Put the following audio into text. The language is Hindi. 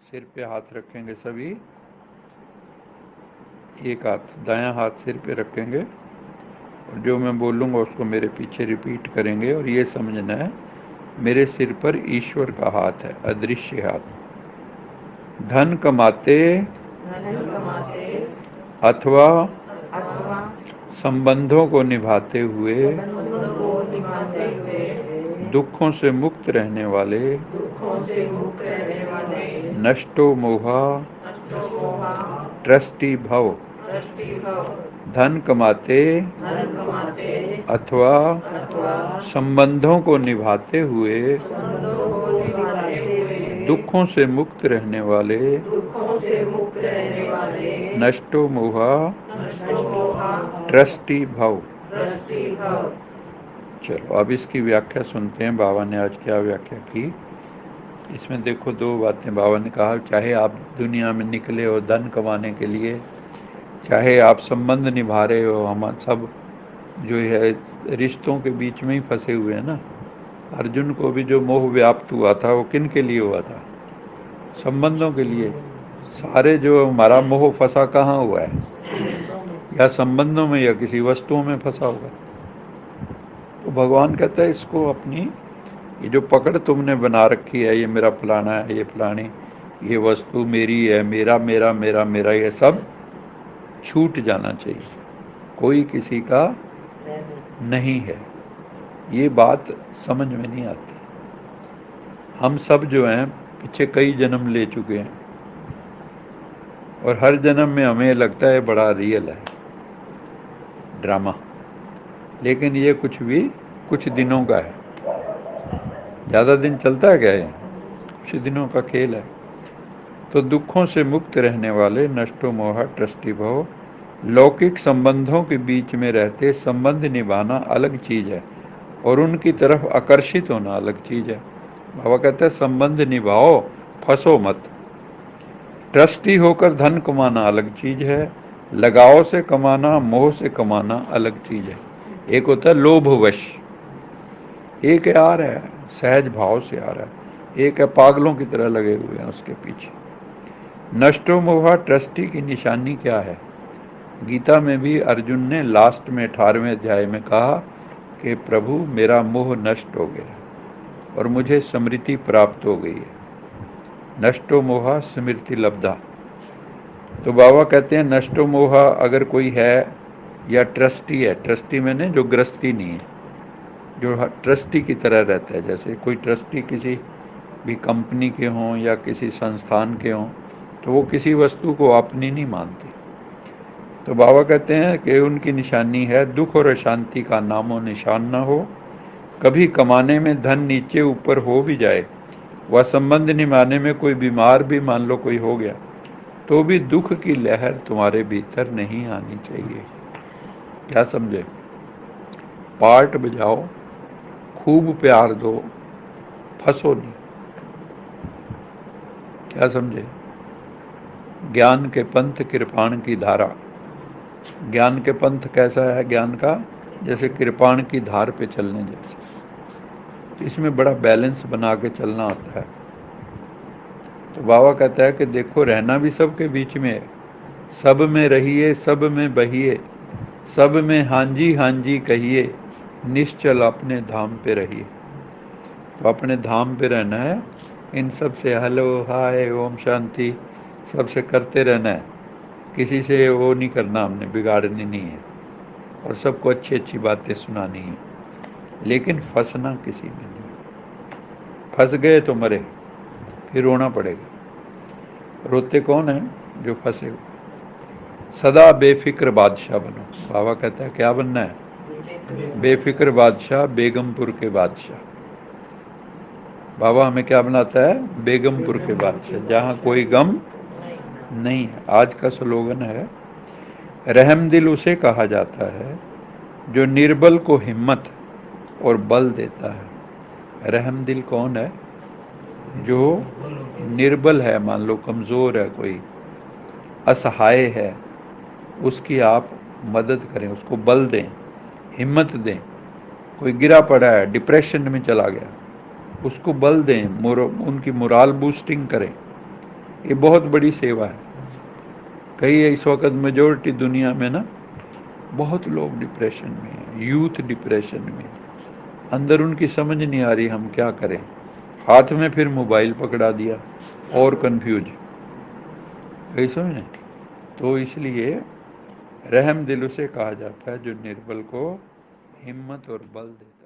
सिर पे हाथ रखेंगे सभी, एक हाथ दायां हाथ सिर पे रखेंगे और जो मैं बोलूँगा उसको मेरे पीछे रिपीट करेंगे और ये समझना है मेरे सिर पर ईश्वर का हाथ है, अदृश्य हाथ। धन कमाते अथवा संबंधों को निभाते हुए दुखों से मुक्त रहने वाले नष्टो मोहा ट्रस्टी भव। धन कमाते अथवा संबंधों को निभाते हुए दुखों से मुक्त रहने वाले नष्टो मोहा ट्रस्टी भव। चलो अब इसकी व्याख्या सुनते हैं बाबा ने आज क्या व्याख्या की। इसमें देखो दो बातें बाबा ने कहा, चाहे आप दुनिया में निकले हो धन कमाने के लिए, चाहे आप संबंध निभा रहे हो, हम सब जो है रिश्तों के बीच में ही फंसे हुए हैं ना। अर्जुन को भी जो मोह व्याप्त हुआ था वो किन के लिए हुआ था? संबंधों के लिए। सारे जो हमारा मोह फंसा कहाँ हुआ है? या संबंधों में या किसी वस्तुओं में फंसा होगा। तो भगवान कहता है इसको अपनी ये जो पकड़ तुमने बना रखी है, ये मेरा फलाना है, ये फलानी, ये वस्तु मेरी है, मेरा मेरा मेरा मेरा, ये सब छूट जाना चाहिए। कोई किसी का नहीं है। ये बात समझ में नहीं आती। हम सब जो हैं पीछे कई जन्म ले चुके हैं और हर जन्म में हमें लगता है बड़ा रियल है ड्रामा, लेकिन ये कुछ दिनों का है। ज़्यादा दिन चलता है क्या? ये कुछ दिनों का खेल है। तो दुखों से मुक्त रहने वाले नष्टो मोहा ट्रस्टी भव। लौकिक संबंधों के बीच में रहते संबंध निभाना अलग चीज़ है और उनकी तरफ आकर्षित होना अलग चीज़ है। बाबा कहते हैं संबंध निभाओ, फंसो मत। ट्रस्टी होकर धन कमाना अलग चीज़ है, लगाव से कमाना, मोह से कमाना अलग चीज़ है। एक होता है लोभवश, एक है आ रहा है सहज भाव से आ रहा है, एक है पागलों की तरह लगे हुए हैं उसके पीछे। नष्टो मोहा ट्रस्टी की निशानी क्या है? गीता में भी अर्जुन ने लास्ट में 18वें अध्याय में कहा कि प्रभु मेरा मोह नष्ट हो गया और मुझे स्मृति प्राप्त हो गई है। नष्टो मोहा स्मृति लब्धा। तो बाबा कहते हैं नष्टो मोहा अगर कोई है या ट्रस्टी है, ट्रस्टी मैंने जो गृहस्थी नहीं है, जो ट्रस्टी की तरह रहता है, जैसे कोई ट्रस्टी किसी भी कंपनी के हों या किसी संस्थान के हों, तो वो किसी वस्तु को अपनी नहीं मानते। तो बाबा कहते हैं कि उनकी निशानी है दुख और अशांति का नामो निशान ना हो। कभी कमाने में धन नीचे ऊपर हो भी जाए, वह संबंध निभाने में कोई बीमार भी मान लो कोई हो गया, तो भी दुख की लहर तुम्हारे भीतर नहीं आनी चाहिए। क्या समझे? पार्ट बजाओ, खूब प्यार दो, फंसो नहीं। क्या समझे? ज्ञान के पंथ कृपाण की धारा। ज्ञान के पंथ कैसा है? ज्ञान का जैसे कृपाण की धार पे चलने जैसे। तो इसमें बड़ा बैलेंस बना के चलना होता है। तो बाबा कहता है कि देखो रहना भी सबके बीच में है, सब में रहिए, सब में बहिए, सब में हांजी हांजी कहिए, निश्चल अपने धाम पे रहिए। तो अपने धाम पे रहना है, इन सब से हेलो हाय ओम शांति सबसे करते रहना है, किसी से वो नहीं करना, हमने बिगाड़नी नहीं है और सबको अच्छी अच्छी बातें सुनानी है, लेकिन फंसना किसी में नहीं। फंस गए तो मरे, फिर रोना पड़ेगा। रोते कौन है? जो फंसे हुए। सदा बेफिक्र बादशाह बनो। बाबा कहता है क्या बनना है? बेफिक्र बादशाह, बेगमपुर के बादशाह। बाबा हमें क्या बनाता है? बेगमपुर के बादशाह, जहाँ कोई गम नहीं है। आज का स्लोगन है रहमदिल उसे कहा जाता है जो निर्बल को हिम्मत और बल देता है। रहमदिल कौन है? जो निर्बल है, मान लो कमज़ोर है, कोई असहाय है, उसकी आप मदद करें, उसको बल दें, हिम्मत दें। कोई गिरा पड़ा है, डिप्रेशन में चला गया, उसको बल दें, उनकी मोरल बूस्टिंग करें। ये बहुत बड़ी सेवा है। कई इस वक्त मेजोरिटी दुनिया में ना बहुत लोग डिप्रेशन में हैं, यूथ डिप्रेशन में, अंदर उनकी समझ नहीं आ रही हम क्या करें, हाथ में फिर मोबाइल पकड़ा दिया और कंफ्यूज, यही समझे। तो इसलिए रहम दिल उसे कहा जाता है जो निर्बल को हिम्मत और बल देता है।